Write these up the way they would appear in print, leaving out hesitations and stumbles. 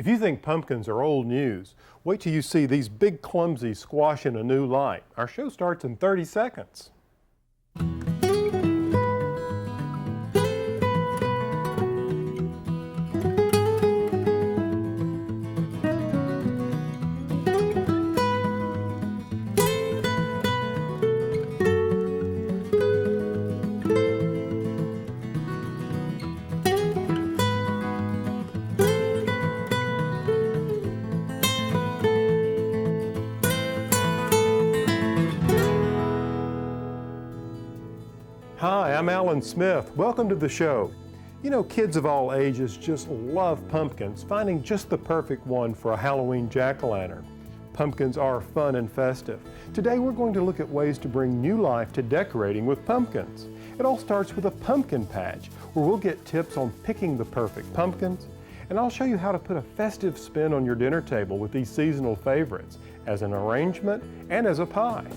If you think pumpkins are old news, wait till you see these big clumsy squash in a new light. Our show starts in 30 seconds. Hi, I'm Alan Smith. Welcome to the show. You know, kids of all ages just love pumpkins, finding just the perfect one for a Halloween jack-o'-lantern. Pumpkins are fun and festive. Today we're going to look at ways to bring new life to decorating with pumpkins. It all starts with a pumpkin patch, where we'll get tips on picking the perfect pumpkins, and I'll show you how to put a festive spin on your dinner table with these seasonal favorites, as an arrangement and as a pie.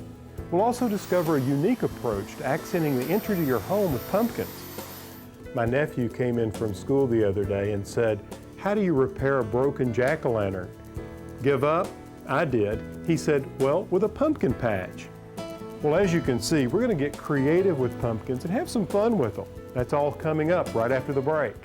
We'll also discover a unique approach to accenting the entry to your home with pumpkins. My nephew came in from school the other day and said, "How do you repair a broken jack-o'-lantern?" Give up? I did. He said, "Well, with a pumpkin patch." Well, as you can see, we're going to get creative with pumpkins and have some fun with them. That's all coming up right after the break.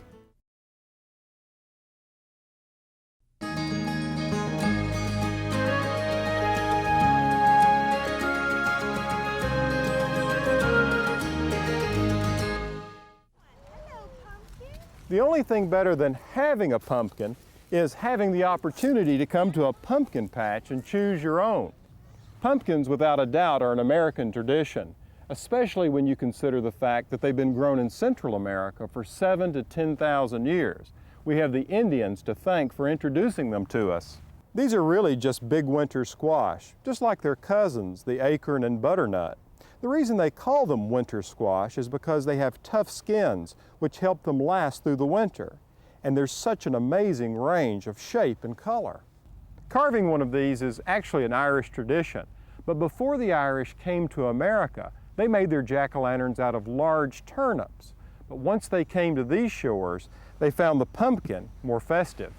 The only thing better than having a pumpkin is having the opportunity to come to a pumpkin patch and choose your own. Pumpkins, without a doubt, are an American tradition, especially when you consider the fact that they've been grown in Central America for 7,000 to 10,000 years. We have the Indians to thank for introducing them to us. These are really just big winter squash, just like their cousins, the acorn and butternut. The reason they call them winter squash is because they have tough skins, which help them last through the winter. And there's such an amazing range of shape and color. Carving one of these is actually an Irish tradition, but before the Irish came to America, they made their jack-o'-lanterns out of large turnips. But once they came to these shores, they found the pumpkin more festive.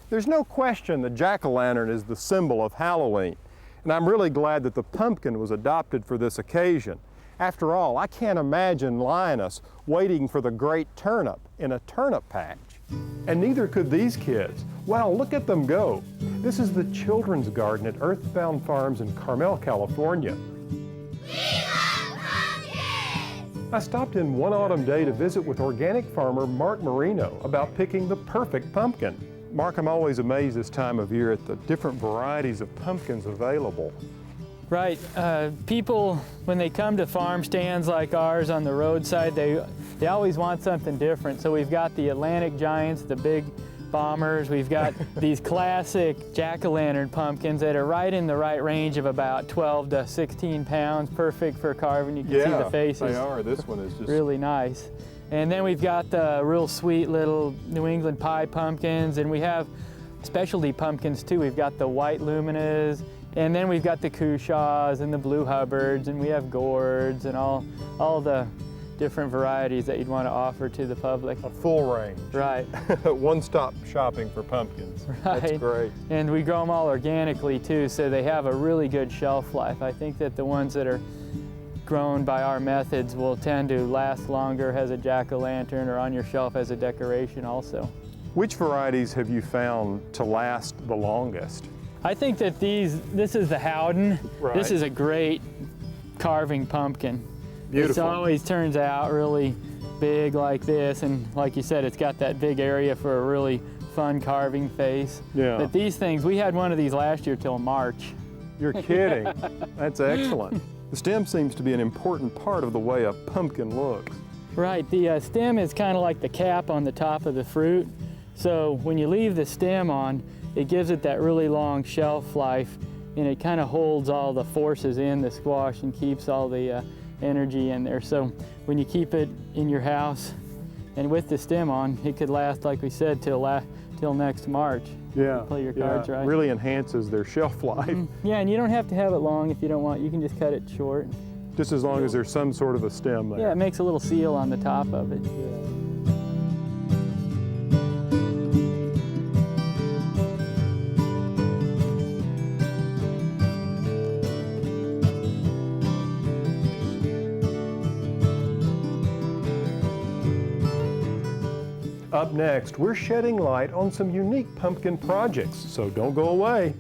There's no question the jack-o'-lantern is the symbol of Halloween. And I'm really glad that the pumpkin was adopted for this occasion. After all, I can't imagine Linus waiting for the great turnip in a turnip patch. And neither could these kids. Wow, look at them go. This is the children's garden at Earthbound Farms in Carmel, California. We love pumpkins! I stopped in one autumn day to visit with organic farmer Mark Marino about picking the perfect pumpkin. Mark, I'm always amazed this time of year at the different varieties of pumpkins available. Right. People, when they come to farm stands like ours on the roadside, they always want something different. So we've got the Atlantic Giants, the big bombers. We've got these classic jack-o'-lantern pumpkins that are right in the right range of about 12 to 16 pounds, perfect for carving. You can see the faces. They are. This one is just really nice. And then we've got the real sweet little New England pie pumpkins, and we have specialty pumpkins too. We've got the white luminas, and then we've got the Cushaws and the blue Hubbards, and we have gourds and all the different varieties that you'd want to offer to the public. a full range. Right. One-stop shopping for pumpkins. Right. That's great. And we grow them all organically too, so they have a really good shelf life. I think that the ones that are grown by our methods will tend to last longer as a jack-o'-lantern or on your shelf as a decoration also. Which varieties have you found to last the longest? I think that this is the Howden. Right. This is a great carving pumpkin. Beautiful. It always turns out really big like this, and like you said, it's got that big area for a really fun carving face. Yeah. But these things, we had one of these last year till March. You're kidding. That's excellent. The stem seems to be an important part of the way a pumpkin looks. Right, the stem is kind of like the cap on the top of the fruit. So when you leave the stem on, it gives it that really long shelf life, and it kind of holds all the forces in the squash and keeps all the energy in there. So when you keep it in your house and with the stem on, it could last, like we said, till next March. Yeah, play your cards right. Really enhances their shelf life. Yeah, and you don't have to have it long if you don't want. You can just cut it short. Just as long as there's some sort of a stem there. Yeah, it makes a little seal on the top of it. Up next, we're shedding light on some unique pumpkin projects, so don't go away.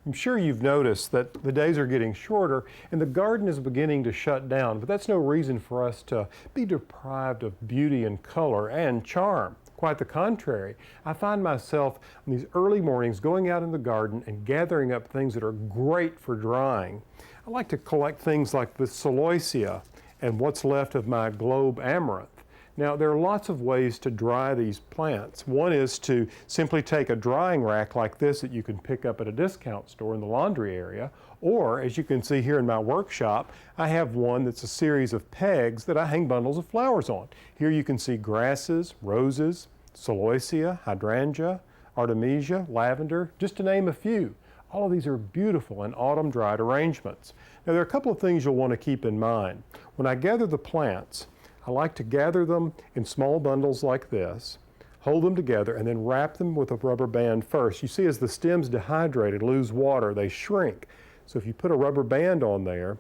I'm sure you've noticed that the days are getting shorter and the garden is beginning to shut down, but that's no reason for us to be deprived of beauty and color and charm. Quite the contrary. I find myself in these early mornings going out in the garden and gathering up things that are great for drying. I like to collect things like the celosia and what's left of my globe amaranth. Now, there are lots of ways to dry these plants. One is to simply take a drying rack like this that you can pick up at a discount store in the laundry area, or as you can see here in my workshop, I have one that's a series of pegs that I hang bundles of flowers on. Here you can see grasses, roses, celosia, hydrangea, artemisia, lavender, just to name a few. All of these are beautiful and autumn dried arrangements. Now, there are a couple of things you'll want to keep in mind. When I gather the plants, I like to gather them in small bundles like this, hold them together, and then wrap them with a rubber band first. You see, as the stems dehydrate and lose water, they shrink. So if you put a rubber band on there,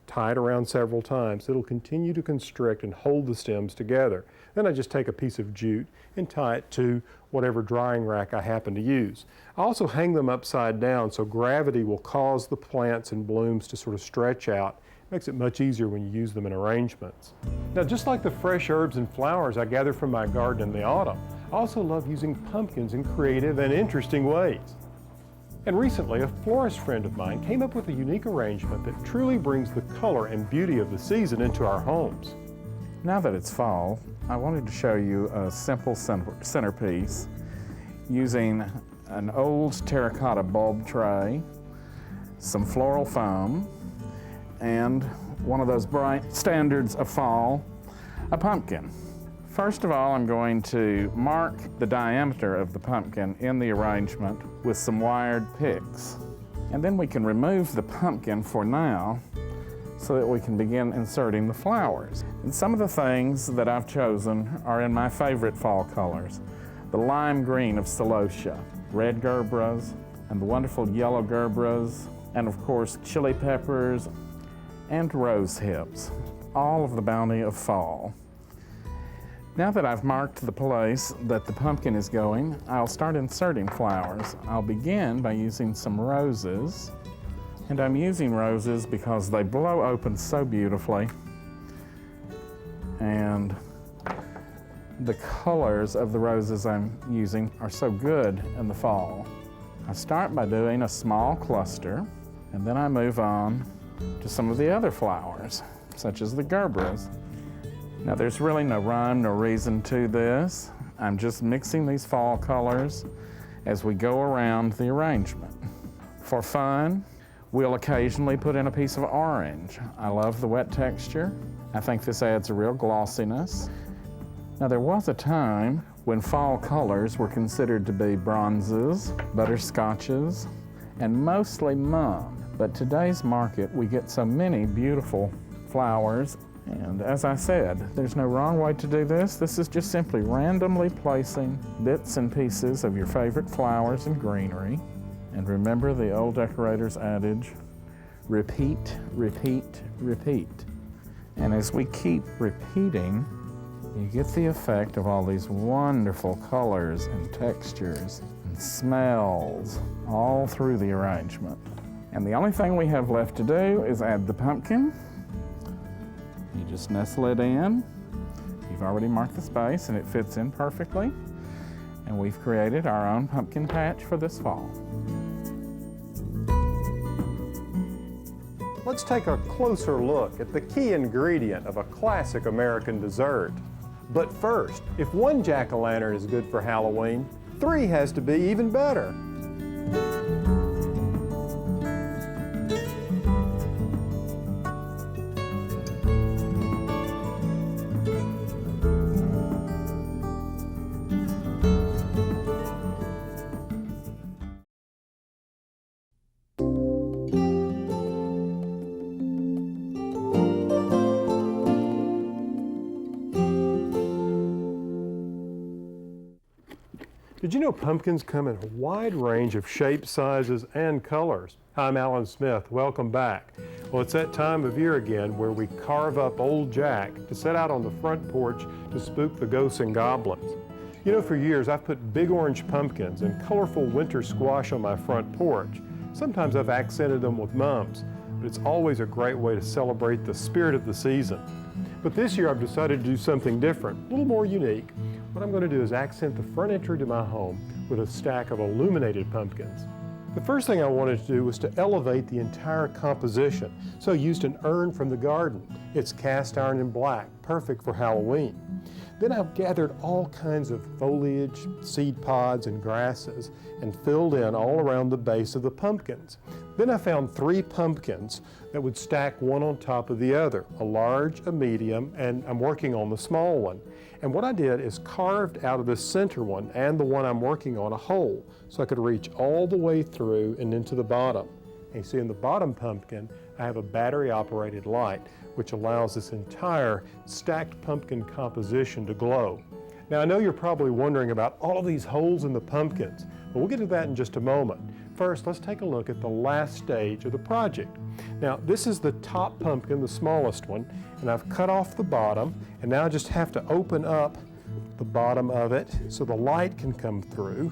tie it around several times, it'll continue to constrict and hold the stems together. Then I just take a piece of jute and tie it to whatever drying rack I happen to use. I also hang them upside down so gravity will cause the plants and blooms to sort of stretch out. Makes it much easier when you use them in arrangements. Now, just like the fresh herbs and flowers I gather from my garden in the autumn, I also love using pumpkins in creative and interesting ways. And recently, a florist friend of mine came up with a unique arrangement that truly brings the color and beauty of the season into our homes. Now that it's fall, I wanted to show you a simple centerpiece using an old terracotta bulb tray, some floral foam, and one of those bright standards of fall, a pumpkin. First of all, I'm going to mark the diameter of the pumpkin in the arrangement with some wired picks. And then we can remove the pumpkin for now so that we can begin inserting the flowers. And some of the things that I've chosen are in my favorite fall colors. The lime green of celosia, red gerbras, and the wonderful yellow gerbras, and of course chili peppers, and rose hips, all of the bounty of fall. Now that I've marked the place that the pumpkin is going, I'll start inserting flowers. I'll begin by using some roses, and I'm using roses because they blow open so beautifully, and the colors of the roses I'm using are so good in the fall. I start by doing a small cluster, and then I move on to some of the other flowers, such as the gerbras. Now, there's really no rhyme nor reason to this. I'm just mixing these fall colors as we go around the arrangement. For fun, we'll occasionally put in a piece of orange. I love the wet texture. I think this adds a real glossiness. Now, there was a time when fall colors were considered to be bronzes, butterscotches, and mostly mum. But today's market, we get so many beautiful flowers. And as I said, there's no wrong way to do this. This is just simply randomly placing bits and pieces of your favorite flowers and greenery. And remember the old decorator's adage, repeat, repeat, repeat. And as we keep repeating, you get the effect of all these wonderful colors and textures and smells all through the arrangement. And the only thing we have left to do is add the pumpkin. You just nestle it in. You've already marked the space and it fits in perfectly. And we've created our own pumpkin patch for this fall. Let's take a closer look at the key ingredient of a classic American dessert. But first, if one jack-o'-lantern is good for Halloween, 3 has to be even better. Did Did you know pumpkins come in a wide range of shapes, sizes, and colors? Hi, I'm Alan Smith. Welcome back. Well, it's that time of year again where we carve up Old Jack to set out on the front porch to spook the ghosts and goblins. You know, for years I've put big orange pumpkins and colorful winter squash on my front porch. Sometimes I've accented them with mums, but it's always a great way to celebrate the spirit of the season. But this year I've decided to do something different, a little more unique. What I'm going to do is accent the front entry to my home with a stack of illuminated pumpkins. The first thing I wanted to do was to elevate the entire composition, so I used an urn from the garden. It's cast iron and black, perfect for Halloween. Then I've gathered all kinds of foliage, seed pods, and grasses and filled in all around the base of the pumpkins. Then I found 3 pumpkins that would stack one on top of the other, a large, a medium, and I'm working on the small one. And what I did is carved out of the center one and the one I'm working on a hole so I could reach all the way through and into the bottom. And you see in the bottom pumpkin, I have a battery-operated light which allows this entire stacked pumpkin composition to glow. Now I know you're probably wondering about all of these holes in the pumpkins, but we'll get to that in just a moment. First, let's take a look at the last stage of the project. Now this is the top pumpkin, the smallest one, and I've cut off the bottom, and now I just have to open up the bottom of it so the light can come through.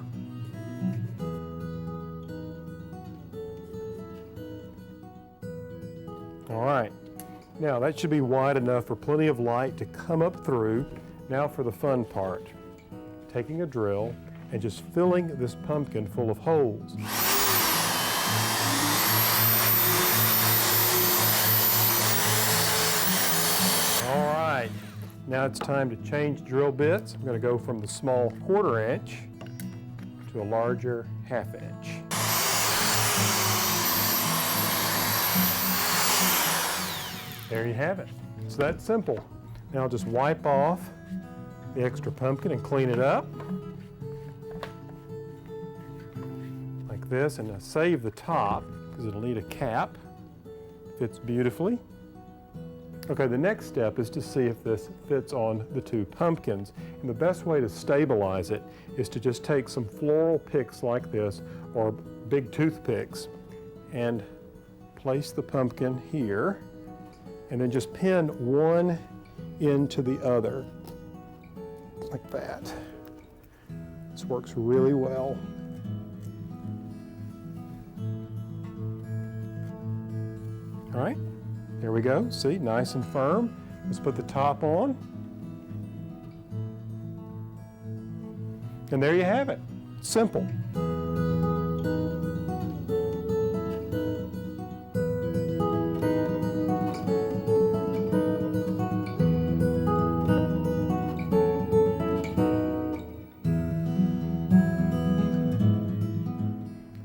All right, now that should be wide enough for plenty of light to come up through. Now for the fun part, taking a drill and just filling this pumpkin full of holes. All right, now it's time to change drill bits. I'm going to go from the small 1/4 inch to a larger 1/2 inch. There you have it. It's that simple. Now I'll just wipe off the extra pumpkin and clean it up. Like this, and I save the top because it'll need a cap. Fits beautifully. Okay, the next step is to see if this fits on the 2 pumpkins. And the best way to stabilize it is to just take some floral picks like this, or big toothpicks, and place the pumpkin here, and then just pin one into the other, like that. This works really well. All right, there we go. See, nice and firm. Let's put the top on. And there you have it. Simple.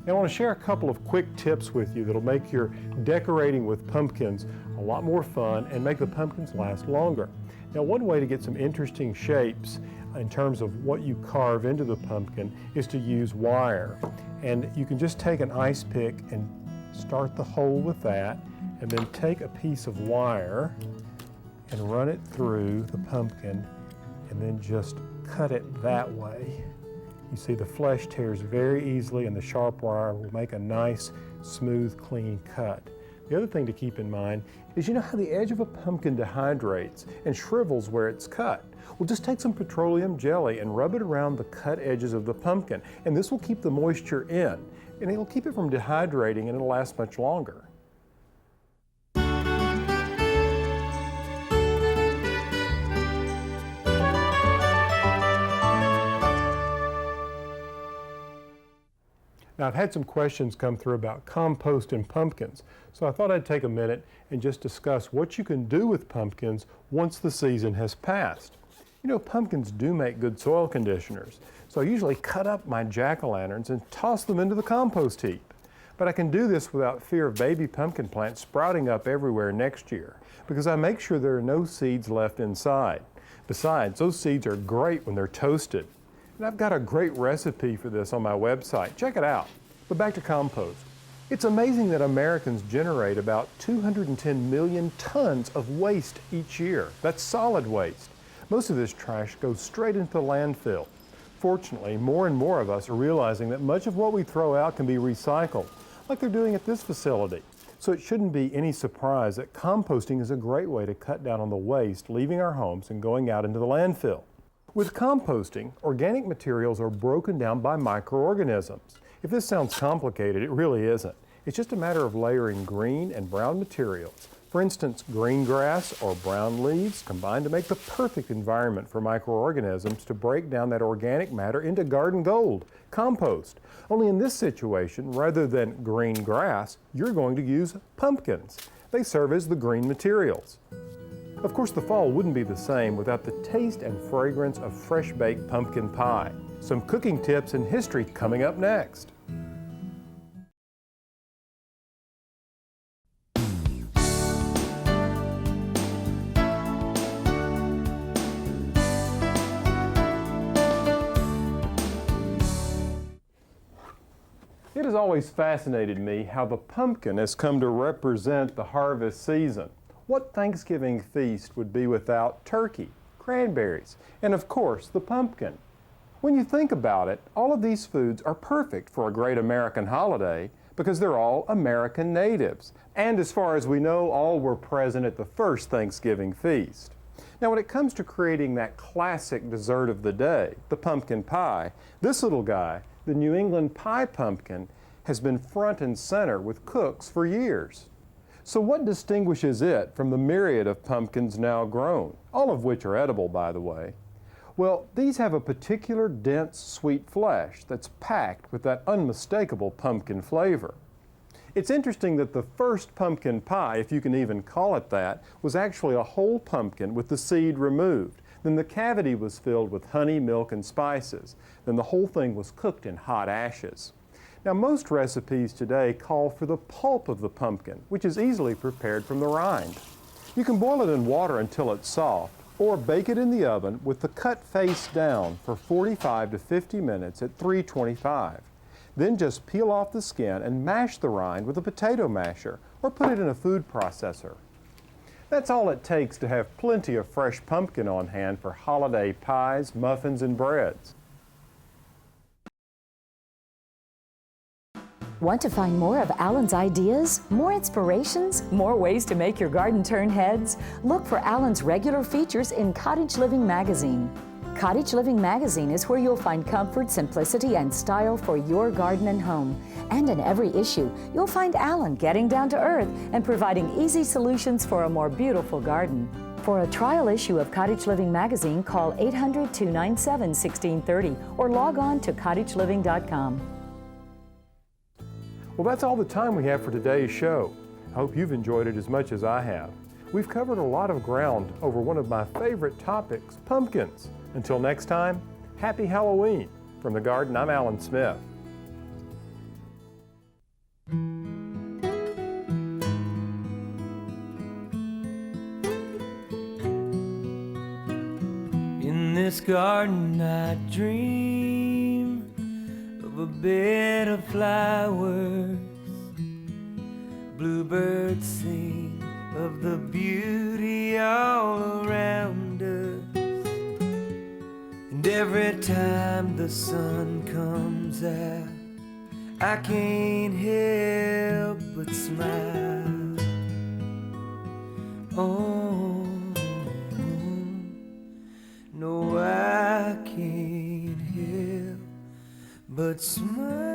I want to share a couple of quick tips with you that'll make your decorating with pumpkins a lot more fun and make the pumpkins last longer. Now, one way to get some interesting shapes in terms of what you carve into the pumpkin is to use wire. And you can just take an ice pick and start the hole with that, and then take a piece of wire and run it through the pumpkin, and then just cut it that way. You see the flesh tears very easily, and the sharp wire will make a nice, smooth, clean cut. The other thing to keep in mind is, you know how the edge of a pumpkin dehydrates and shrivels where it's cut? Well, just take some petroleum jelly and rub it around the cut edges of the pumpkin, and this will keep the moisture in, and it'll keep it from dehydrating, and it'll last much longer. Now, I've had some questions come through about compost and pumpkins, so I thought I'd take a minute and just discuss what you can do with pumpkins once the season has passed. You know, pumpkins do make good soil conditioners, so I usually cut up my jack-o'-lanterns and toss them into the compost heap. But I can do this without fear of baby pumpkin plants sprouting up everywhere next year, because I make sure there are no seeds left inside. Besides, those seeds are great when they're toasted. And I've got a great recipe for this on my website. Check it out. But back to compost. It's amazing that Americans generate about 210 million tons of waste each year. That's solid waste. Most of this trash goes straight into the landfill. Fortunately, more and more of us are realizing that much of what we throw out can be recycled, like they're doing at this facility. So it shouldn't be any surprise that composting is a great way to cut down on the waste leaving our homes and going out into the landfill. With composting, organic materials are broken down by microorganisms. If this sounds complicated, it really isn't. It's just a matter of layering green and brown materials. For instance, green grass or brown leaves combine to make the perfect environment for microorganisms to break down that organic matter into garden gold, compost. Only in this situation, rather than green grass, you're going to use pumpkins. They serve as the green materials. Of course, the fall wouldn't be the same without the taste and fragrance of fresh-baked pumpkin pie. Some cooking tips and history coming up next. It has always fascinated me how the pumpkin has come to represent the harvest season. What Thanksgiving feast would be without turkey, cranberries, and of course the pumpkin? When you think about it, all of these foods are perfect for a great American holiday because they're all American natives. And as far as we know, all were present at the first Thanksgiving feast. Now when it comes to creating that classic dessert of the day, the pumpkin pie, this little guy, the New England pie pumpkin, has been front and center with cooks for years. So what distinguishes it from the myriad of pumpkins now grown, all of which are edible, by the way? Well, these have a particular dense, sweet flesh that's packed with that unmistakable pumpkin flavor. It's interesting that the first pumpkin pie, if you can even call it that, was actually a whole pumpkin with the seed removed. Then the cavity was filled with honey, milk, and spices. Then the whole thing was cooked in hot ashes. Now, most recipes today call for the pulp of the pumpkin, which is easily prepared from the rind. You can boil it in water until it's soft, or bake it in the oven with the cut face down for 45 to 50 minutes at 325. Then just peel off the skin and mash the rind with a potato masher, or put it in a food processor. That's all it takes to have plenty of fresh pumpkin on hand for holiday pies, muffins, and breads. Want to find more of Alan's ideas, more inspirations, more ways to make your garden turn heads? Look for Alan's regular features in Cottage Living magazine. Cottage Living magazine is where you'll find comfort, simplicity, and style for your garden and home. And in every issue, you'll find Alan getting down to earth and providing easy solutions for a more beautiful garden. For a trial issue of Cottage Living magazine, call 800-297-1630 or log on to cottageliving.com. Well, that's all the time we have for today's show. I hope you've enjoyed it as much as I have. We've covered a lot of ground over one of my favorite topics, pumpkins. Until next time, happy Halloween. From the garden, I'm Alan Smith. In this garden I dream of a bed of flowers. Bluebirds sing of the beauty all around us. And every time the sun comes out, I can't help but smile. Oh, no, I can't help but smile.